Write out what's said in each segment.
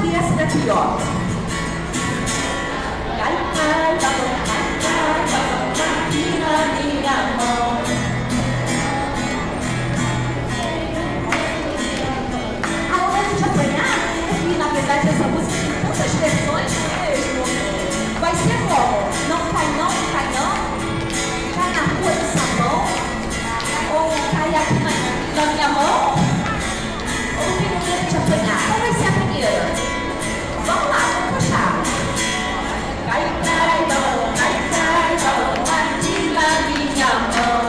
sabe essa daqui, ó? Cai, cai, balão, aqui na minha mão. A hora de apanhar é que, na verdade, essa música tem tantas versões mesmo. Vai ser como? Não cai não, não cai não. Cai na rua de sabão. Ou cai aqui na minha mão. Ou tem maneira de apanhar. Qual vai ser a primeira? Vamos lá, vamos puxar. Cai, cai, balão, aqui na minha mão.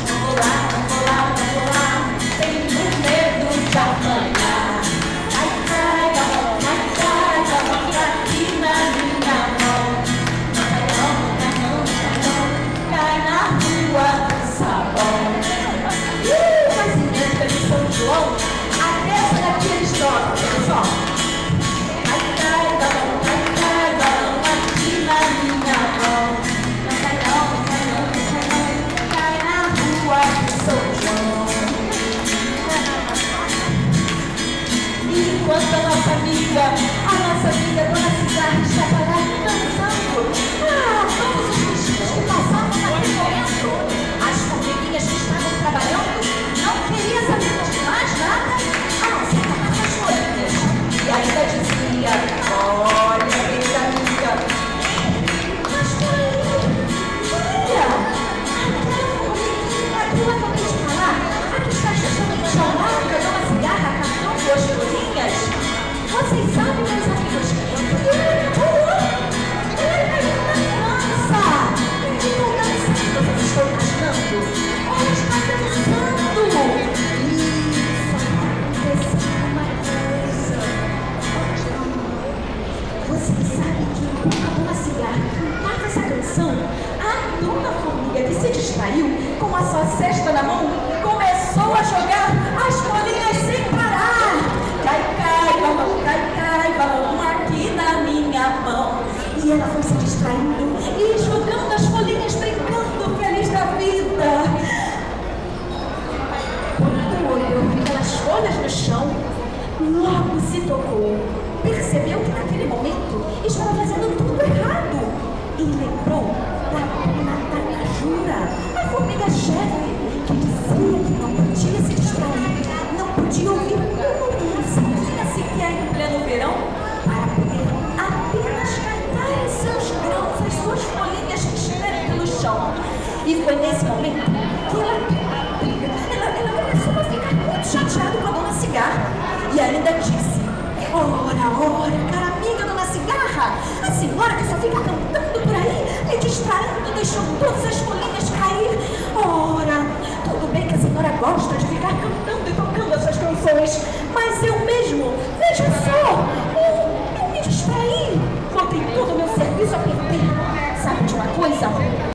Vou lá, tenho medo de apanhar. Cai, cai, balão, aqui na minha mão. Cai na rua do sabão. Mas dentro de São João, até essa daqui eles tocam, olha só. Cai, cai, balão, aqui na minha mão. Não cai não, cai na rua de São João. E enquanto a nossa amiga Dona Cigarra está parada dançando, todos os bichinhos que passavam naquele momento, as formiguinhas que estavam trabalhando, não queriam saber de mais nada, a não ser tocar as folhinhas. E ainda dizia: olha, minha amiga, mas olha, aquela formiguinha que eu acabei de falar, a que está justamente ao lado da Dona Cigarra cantando as folhinhas. Vocês sabem, meus amigos, que ele pulou, ele caiu na dança. Ele ficou dançando, vocês estão imaginando? Olha, está dançando. E só aconteceu uma coisa. Vocês sabem que enquanto a Dona Cigarra cantava essa canção, a Dona Formiga, que se distraiu com a sua cesta na mão, começou a jogar as folhinhas sem parar. Cai, balão, aqui na minha mão. E ela foi se distraindo e jogando as folhinhas, brincando, feliz da vida. Quando olhou pelas folhas no chão, logo se tocou. Percebeu que naquele momento estava fazendo tudo errado. E lembrou da dona Tapajura, a formiga-chefe, que dizia que não podia se distrair, não podia ouvir uma musiquinha sequer em pleno verão, para poder apenas cantar os seus grãos, as suas folhinhas que estiverem pelo chão. E foi nesse momento que ela começou a ficar muito chateada com a Dona Cigarra. E ainda disse: ora, cara amiga Dona Cigarra, a senhora que só fica cantando por aí, me distraindo, deixando todas as folhinhas cair. Ora, tudo bem que a senhora gosta de ficar cantando e tocando essas canções, mas eu mesmo, veja só,